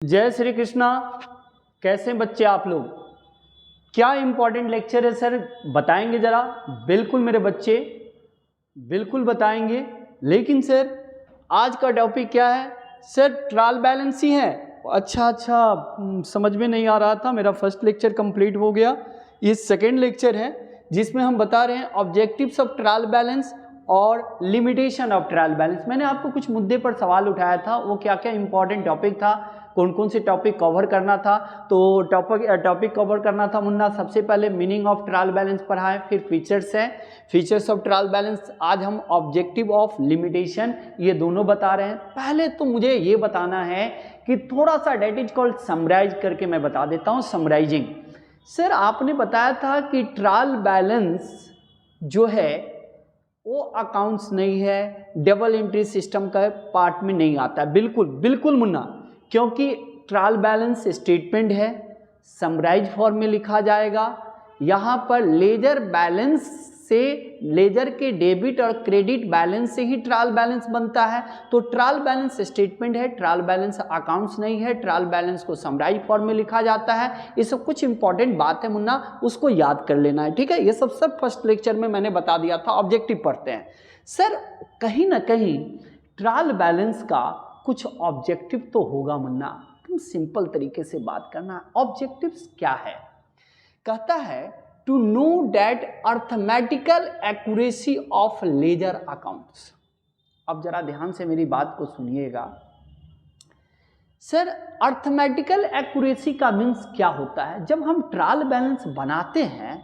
जय श्री कृष्णा। कैसे बच्चे आप लोग? क्या इम्पोर्टेंट लेक्चर है सर, बताएंगे ज़रा? बिल्कुल मेरे बच्चे, बिल्कुल बताएंगे। लेकिन सर आज का टॉपिक क्या है सर? ट्रायल बैलेंस ही है। अच्छा, समझ में नहीं आ रहा था। मेरा फर्स्ट लेक्चर कंप्लीट हो गया, ये सेकेंड लेक्चर है जिसमें हम बता रहे हैं ऑब्जेक्टिव्स ऑफ ट्रायल बैलेंस और लिमिटेशन ऑफ ट्रायल बैलेंस। मैंने आपको कुछ मुद्दे पर सवाल उठाया था, वो क्या क्या इंपॉर्टेंट टॉपिक था, कौन कौन से टॉपिक कवर करना था। तो टॉपिक कवर करना था मुन्ना, सबसे पहले मीनिंग ऑफ ट्रायल बैलेंस पढ़ा है, फिर फीचर्स है, फीचर्स ऑफ ट्रायल बैलेंस। आज हम ऑब्जेक्टिव ऑफ लिमिटेशन ये दोनों बता रहे हैं। पहले तो मुझे ये बताना है कि थोड़ा सा डेट इज कॉल्ड समराइज करके मैं बता देता हूँ। समराइजिंग सर, आपने बताया था कि ट्रायल बैलेंस जो है वो अकाउंट्स नहीं है, डबल एंट्री सिस्टम का पार्ट में नहीं आता है। बिल्कुल बिल्कुल मुन्ना, क्योंकि ट्रायल बैलेंस स्टेटमेंट है, समराइज फॉर्म में लिखा जाएगा। यहाँ पर लेजर बैलेंस से, लेजर के डेबिट और क्रेडिट बैलेंस से ही ट्रायल बैलेंस बनता है। तो ट्रायल बैलेंस स्टेटमेंट है, ट्रायल बैलेंस अकाउंट्स नहीं है। ट्रायल बैलेंस को समराइज फॉर्म में लिखा जाता है। ये सब कुछ इंपॉर्टेंट बात है मुन्ना, उसको याद कर लेना है, ठीक है? ये सब फर्स्ट लेक्चर में मैंने बता दिया था। ऑब्जेक्टिव पढ़ते हैं सर। कहीं ना कहीं ट्रायल बैलेंस का कुछ ऑब्जेक्टिव तो होगा मुन्ना, तुम सिंपल तरीके से बात करना। ऑब्जेक्टिव्स क्या है? कहता है to know that arithmetical accuracy of ledger accounts. अब जरा ध्यान से मेरी बात को सुनिएगा सर। अर्थमेटिकल एक्यूरेसी का मीन्स क्या होता है? जब हम ट्रायल बैलेंस बनाते हैं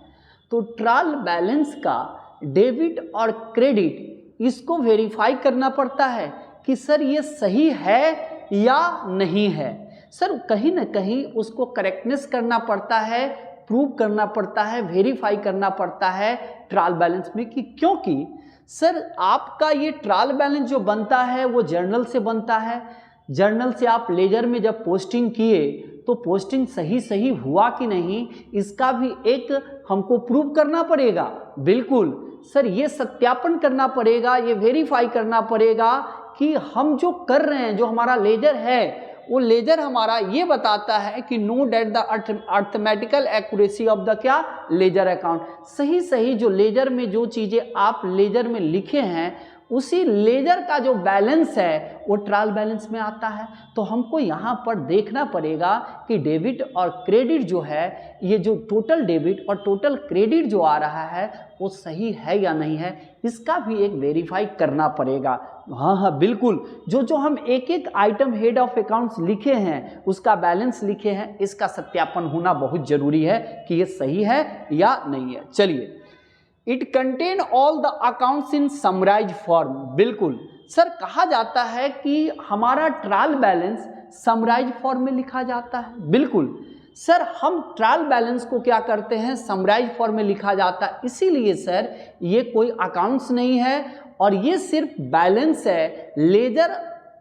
तो ट्रायल बैलेंस का डेबिट और क्रेडिट इसको वेरीफाई करना पड़ता है कि सर ये सही है या नहीं है। सर कहीं ना कहीं उसको करेक्टनेस करना पड़ता है, प्रूव करना पड़ता है, वेरीफाई करना पड़ता है ट्रायल बैलेंस में कि क्योंकि सर आपका ये ट्रायल बैलेंस जो बनता है वो जर्नल से बनता है। जर्नल से आप लेजर में जब पोस्टिंग किए तो पोस्टिंग सही हुआ कि नहीं, इसका भी एक हमको प्रूव करना पड़ेगा। बिल्कुल सर, ये सत्यापन करना पड़ेगा, ये वेरीफाई करना पड़ेगा कि हम जो कर रहे हैं, जो हमारा लेजर है, वो लेजर हमारा ये बताता है कि know that the arithmetical accuracy of the क्या लेजर अकाउंट। सही जो लेजर में जो चीज़ें आप लेजर में लिखे हैं उसी लेजर का जो बैलेंस है वो ट्रायल बैलेंस में आता है। तो हमको यहाँ पर देखना पड़ेगा कि डेबिट और क्रेडिट जो है, ये जो टोटल डेबिट और टोटल क्रेडिट जो आ रहा है वो सही है या नहीं है, इसका भी एक वेरीफाई करना पड़ेगा। हाँ बिल्कुल, जो हम एक आइटम हेड ऑफ अकाउंट्स लिखे हैं, उसका बैलेंस लिखे हैं, इसका सत्यापन होना बहुत जरूरी है कि ये सही है या नहीं है। चलिए, it contain all the accounts in summarise form. बिल्कुल सर, कहा जाता है कि हमारा ट्रायल बैलेंस समराइज फॉर्म में लिखा जाता है। बिल्कुल सर, हम ट्रायल बैलेंस को क्या करते हैं, समराइज फॉर्म में लिखा जाता है। इसीलिए सर ये कोई अकाउंट्स नहीं है और ये सिर्फ बैलेंस है लेजर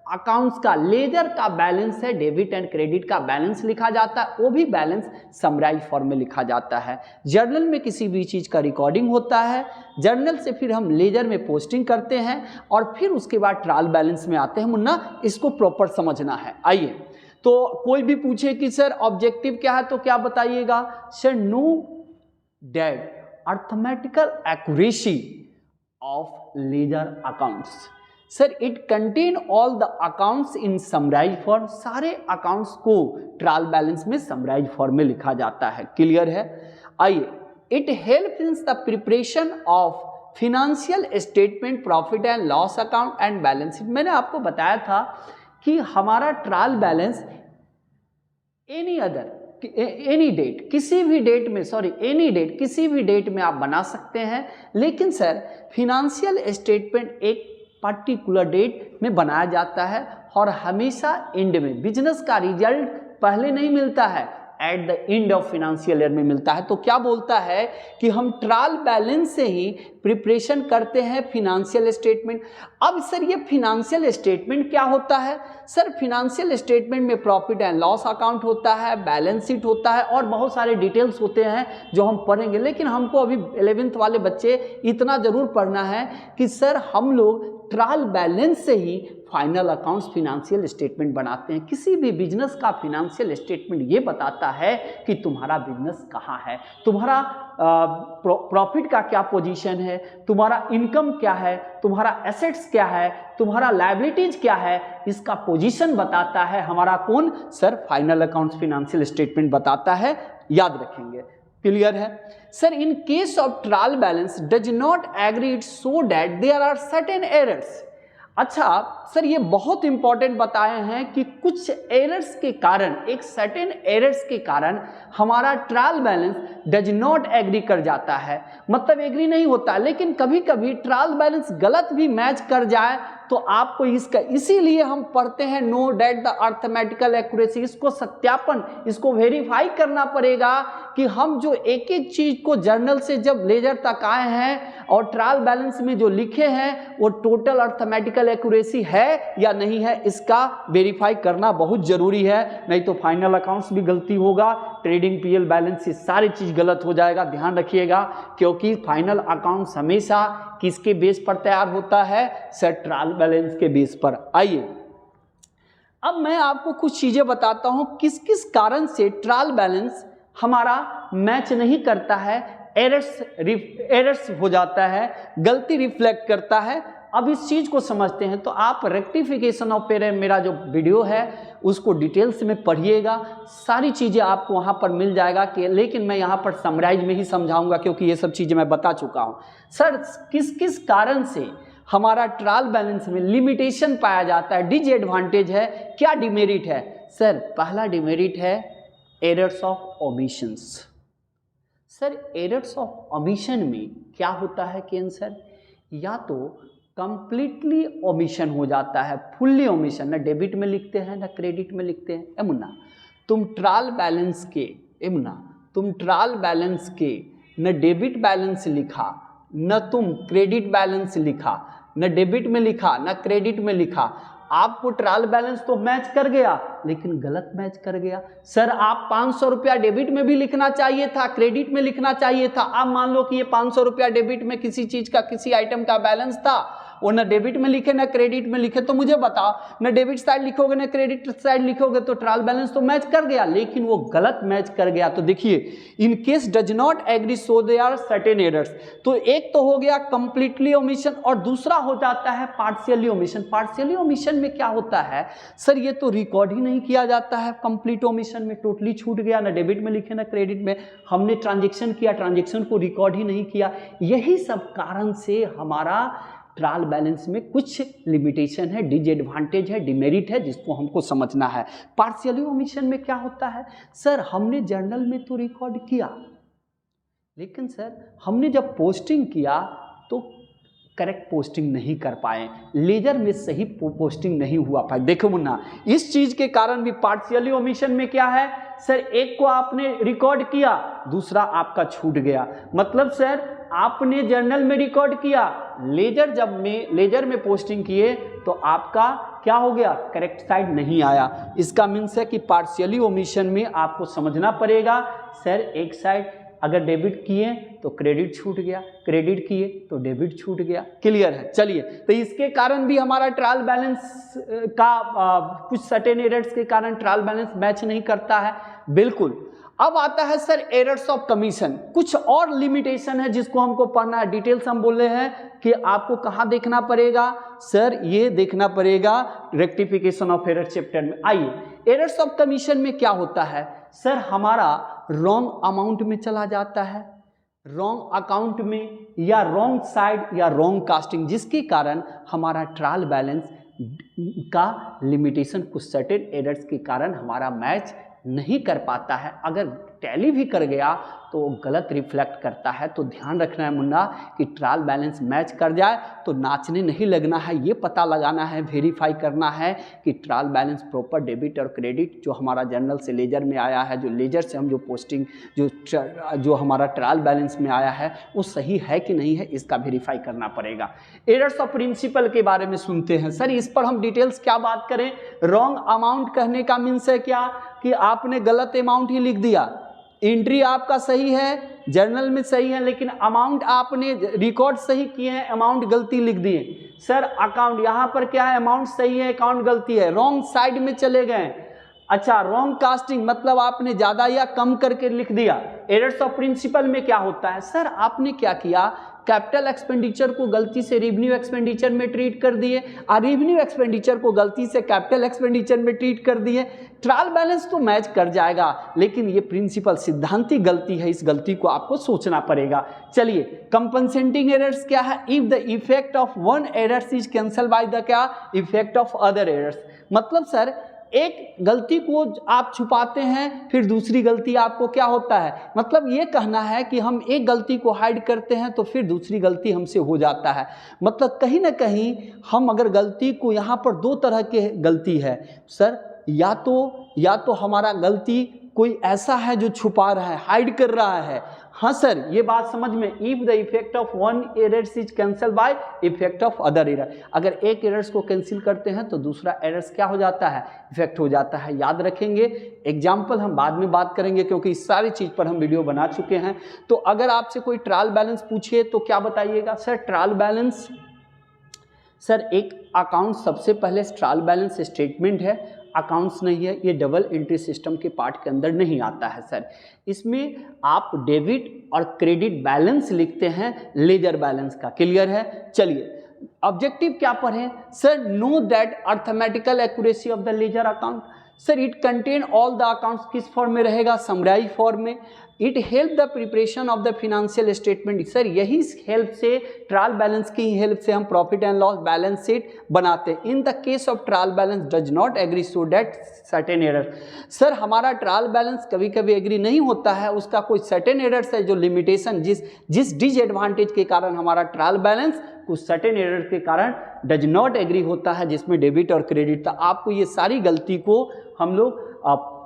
अकाउंट्स का। लेजर का बैलेंस है, डेबिट एंड क्रेडिट का बैलेंस लिखा जाता है, वो भी बैलेंस समराइज फॉर्म में लिखा जाता है। जर्नल में किसी भी चीज़ का रिकॉर्डिंग होता है, जर्नल से फिर हम लेजर में पोस्टिंग करते हैं और फिर उसके बाद ट्रायल बैलेंस में आते हैं मुन्ना, इसको प्रॉपर समझना है। आइए, तो कोई भी पूछे कि सर ऑब्जेक्टिव क्या है तो क्या बताइएगा? Sir know that arithmetical accuracy of ledger accounts. Sir it contain all the accounts in summarise form. सारे अकाउंट्स को ट्रायल बैलेंस में समराइज फॉर्म में लिखा जाता है। क्लियर है? आइए, it help in the preparation of financial statement, profit and loss account and balance sheet. मैंने आपको बताया था कि हमारा ट्रायल बैलेंस एनी डेट किसी भी डेट में आप बना सकते हैं, लेकिन सर फिनेंशियल स्टेटमेंट एक पर्टिकुलर डेट में बनाया जाता है और हमेशा एंड में। बिजनेस का रिजल्ट पहले नहीं मिलता है, at the end of financial year में मिलता है। तो क्या बोलता है कि हम ट्रायल बैलेंस से ही प्रिपरेशन करते हैं फिनेंशियल स्टेटमेंट। अब सर ये फिनेंशियल स्टेटमेंट क्या होता है? सर फिनेंशियल स्टेटमेंट में प्रॉफिट एंड लॉस अकाउंट होता है, बैलेंस शीट होता है और बहुत सारे डिटेल्स होते हैं जो हम पढ़ेंगे। लेकिन हमको अभी 11th वाले बच्चे इतना ज़रूर पढ़ना है कि सर हम लोग ट्रायल बैलेंस से ही फाइनल अकाउंट्स फिनेंशियल स्टेटमेंट बनाते हैं। किसी भी बिजनेस का फिनेंशियल स्टेटमेंट ये बताता है कि तुम्हारा बिजनेस कहाँ है, तुम्हारा प्रॉफिट का क्या पोजीशन है, तुम्हारा इनकम क्या है, तुम्हारा एसेट्स क्या है, तुम्हारा लायबिलिटीज क्या है, इसका पोजीशन बताता है हमारा कौन sir, final accounts financial statement बताता है, याद रखेंगे। क्लियर है sir. In case of trial balance does not agree it so that there are certain errors. अच्छा सर, ये बहुत इंपॉर्टेंट बताए हैं कि कुछ एरर्स के कारण, एक सर्टेन एरर्स के कारण हमारा trial balance does not agree कर जाता है, मतलब एग्री नहीं होता। लेकिन कभी कभी ट्रायल बैलेंस गलत भी मैच कर जाए तो आपको इसका, इसीलिए हम पढ़ते हैं know that the arithmetical accuracy, इसको सत्यापन, इसको वेरीफाई करना पड़ेगा कि हम जो एक एक चीज को जर्नल से जब लेजर तक आए हैं और ट्रायल बैलेंस में जो लिखे हैं वो टोटल अर्थमेटिकल एक्यूरेसी है या नहीं है, इसका वेरीफाई करना बहुत जरूरी है। नहीं तो फाइनल अकाउंट्स भी गलती होगा, ट्रेडिंग पीएल बैलेंस, ये सारी चीज गलत हो जाएगा, ध्यान रखिएगा। क्योंकि फाइनल अकाउंट्स हमेशा किसके बेस पर तैयार होता है सर, ट्रायल बैलेंस के बेस पर। आइए अब मैं आपको कुछ चीजें बताता हूं किस किस कारण से ट्रायल बैलेंस हमारा मैच नहीं करता है, एरर्स हो जाता है, गलती रिफ्लेक्ट करता है। अब इस चीज को समझते हैं तो आप रेक्टिफिकेशन ऑफ एरर मेरा जो वीडियो है उसको डिटेल्स में पढ़िएगा, सारी चीजें आपको वहां पर मिल जाएगा कि, लेकिन मैं यहां पर समराइज में ही समझाऊंगा क्योंकि ये सब चीजें मैं बता चुका हूं। सर किस किस कारण से हमारा ट्रायल बैलेंस में लिमिटेशन पाया जाता है, डिसएडवांटेज है, क्या डिमेरिट है? सर पहला डिमेरिट है errors of omissions. Sir errors of omission में क्या होता है कि आंसर, या तो कंप्लीटली ओमिशन हो जाता है, फुल्ली ओमिशन, ना डेबिट में लिखते हैं ना क्रेडिट में लिखते हैं। एमुना तुम ट्रायल बैलेंस के, एमुना तुम ट्रायल बैलेंस के न डेबिट बैलेंस लिखा, न तुम क्रेडिट बैलेंस लिखा, न डेबिट में लिखा न क्रेडिट में लिखा, आपको ट्रायल बैलेंस तो मैच कर गया लेकिन गलत मैच कर गया। सर आप 500 रुपया डेबिट में भी लिखना चाहिए था, क्रेडिट में लिखना चाहिए था। आप मान लो कि ये 500 रुपया डेबिट में किसी चीज का, किसी आइटम का बैलेंस था, वो ना डेबिट में लिखे ना क्रेडिट में लिखे, तो मुझे बताओ, ना डेबिट साइड लिखोगे ना क्रेडिट साइड लिखोगे तो ट्रायल बैलेंस तो मैच कर गया, लेकिन वो गलत मैच कर गया। तो देखिए in case does not agree so they are certain errors. तो एक तो हो गया कंप्लीटली ओमिशन और दूसरा हो जाता है पार्शियली ओमिशन। पार्शियली ओमिशन में क्या होता है सर, ये तो रिकॉर्ड ही नहीं किया जाता है। कंप्लीट ओमिशन में टोटली छूट गया, ना डेबिट में लिखे ना क्रेडिट में, हमने ट्रांजेक्शन किया, ट्रांजेक्शन को रिकॉर्ड ही नहीं किया। यही सब कारण से हमारा ट्रायल बैलेंस में कुछ लिमिटेशन है, डिसएडवांटेज है, डिमेरिट है, जिसको हमको समझना है। पार्शियली ओमिशन में क्या होता है सर, हमने जर्नल में तो रिकॉर्ड किया लेकिन सर हमने जब पोस्टिंग किया तो करेक्ट पोस्टिंग नहीं कर पाए, लेजर में सही पोस्टिंग नहीं हुआ पाए। देखो मुन्ना, इस चीज के कारण भी पार्शियली ओमिशन में क्या है सर, एक को आपने रिकॉर्ड किया, दूसरा आपका छूट गया। मतलब सर आपने जर्नल में रिकॉर्ड किया, लेजर में पोस्टिंग किए तो आपका क्या हो गया, करेक्ट साइड नहीं आया। इसका मीन्स है कि पार्शियली ओमिशन में आपको समझना पड़ेगा सर, एक साइड अगर डेबिट किए तो क्रेडिट छूट गया, क्रेडिट किए तो डेबिट छूट गया। क्लियर है? चलिए, तो इसके कारण भी हमारा ट्रायल बैलेंस का कुछ सर्टेन एरर्स के कारण ट्रायल बैलेंस मैच नहीं करता है। बिल्कुल। अब आता है सर एरर्स ऑफ कमीशन। कुछ और लिमिटेशन है जिसको हमको पढ़ना है, डिटेल्स हम बोल रहे हैं कि आपको कहाँ देखना पड़ेगा सर, ये देखना पड़ेगा रेक्टिफिकेशन ऑफ एरर चैप्टर में। आइए, एरर्स ऑफ कमीशन में क्या होता है सर, हमारा रॉन्ग अमाउंट में चला जाता है, रॉन्ग अकाउंट में, या रॉन्ग साइड या रॉन्ग कास्टिंग, जिसके कारण हमारा ट्रायल बैलेंस का लिमिटेशन कुछ सर्टेन एरर्स के कारण हमारा मैच नहीं कर पाता है। अगर टैली भी कर गया तो गलत रिफ्लेक्ट करता है। तो ध्यान रखना है मुन्ना कि ट्रायल बैलेंस मैच कर जाए तो नाचने नहीं लगना है, ये पता लगाना है, वेरीफाई करना है कि ट्रायल बैलेंस प्रॉपर डेबिट और क्रेडिट जो हमारा जर्नल से लेजर में आया है, जो लेजर से हम जो पोस्टिंग जो हमारा ट्रायल बैलेंस में आया है वो सही है कि नहीं है, इसका वेरीफाई करना पड़ेगा। एरर्स ऑफ प्रिंसिपल के बारे में सुनते हैं सर, इस पर हम डिटेल्स क्या बात करें। रॉन्ग अमाउंट कहने का मीन्स है क्या कि आपने गलत अमाउंट ही लिख दिया, एंट्री आपका सही है, जर्नल में सही है, लेकिन अमाउंट आपने रिकॉर्ड सही किए हैं, अमाउंट गलती लिख दिए। सर अकाउंट यहाँ पर क्या है, अमाउंट सही है, अकाउंट गलती है, रॉन्ग साइड में चले गए। अच्छा, रॉन्ग कास्टिंग मतलब आपने ज्यादा या कम करके लिख दिया। एरर्स ऑफ प्रिंसिपल में क्या होता है, सर आपने क्या किया, कैपिटल एक्सपेंडिचर को गलती से रेवेन्यू एक्सपेंडिचर में ट्रीट कर दिए और रेवेन्यू एक्सपेंडिचर को गलती से कैपिटल एक्सपेंडिचर में ट्रीट कर दिए। ट्रायल बैलेंस तो मैच कर जाएगा, लेकिन ये प्रिंसिपल सिद्धांतिक गलती है, इस गलती को आपको सोचना पड़ेगा। चलिए, कंपनसेटिंग एरर्स क्या है, if the effect of one errors is cancel by the क्या, इफेक्ट ऑफ अदर एरर्स। मतलब सर एक गलती को आप छुपाते हैं, फिर दूसरी गलती आपको क्या होता है, मतलब ये कहना है कि हम एक गलती को हाइड करते हैं तो फिर दूसरी गलती हमसे हो जाता है। मतलब कहीं ना कहीं हम अगर गलती को, यहाँ पर दो तरह के गलती है सर, या तो हमारा गलती कोई ऐसा है जो छुपा रहा है, हाइड कर रहा है। हाँ सर, ये बात समझ में, if the effect of one errors is cancel by effect of other error. अगर एक एरर्स को कैंसिल करते हैं तो दूसरा एरर्स क्या हो जाता है, इफेक्ट हो जाता है। याद रखेंगे, एग्जाम्पल हम बाद में बात करेंगे क्योंकि इस सारी चीज़ पर हम वीडियो बना चुके हैं। तो अगर आपसे कोई ट्रायल बैलेंस पूछिए तो क्या बताइएगा सर, ट्रायल बैलेंस सर एक अकाउंट, सबसे पहले ट्रायल बैलेंस स्टेटमेंट है, अकाउंट्स नहीं है, ये डबल एंट्री सिस्टम के पार्ट के अंदर नहीं आता है सर। इसमें आप डेबिट और क्रेडिट बैलेंस लिखते हैं लेजर बैलेंस का। क्लियर है? चलिए, ऑब्जेक्टिव क्या पढ़ें sir, know that arithmetical accuracy of the ledger account. Sir it contain all the accounts, किस फॉर्म में रहेगा, समराइज फॉर्म में। It help the preparation of the financial statement. Sir यही हेल्प से, ट्रायल बैलेंस की help से हम profit and loss balance sheet बनाते हैं। In the case of trial balance does not agree so that certain error. Sir हमारा trial balance कभी कभी एग्री नहीं होता है, उसका कोई सर्टेन एरर्स है जो लिमिटेशन, जिस डिसएडवांटेज के कारण हमारा ट्रायल बैलेंस कुछ सर्टेन एरर के कारण डज नॉट एग्री होता है, जिसमें डेबिट और क्रेडिट था। आपको ये सारी गलती को हम लोग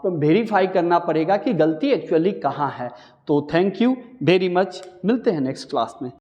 वेरीफाई करना पड़ेगा कि गलती एक्चुअली कहाँ है। तो थैंक यू वेरी मच, मिलते हैं नेक्स्ट क्लास में।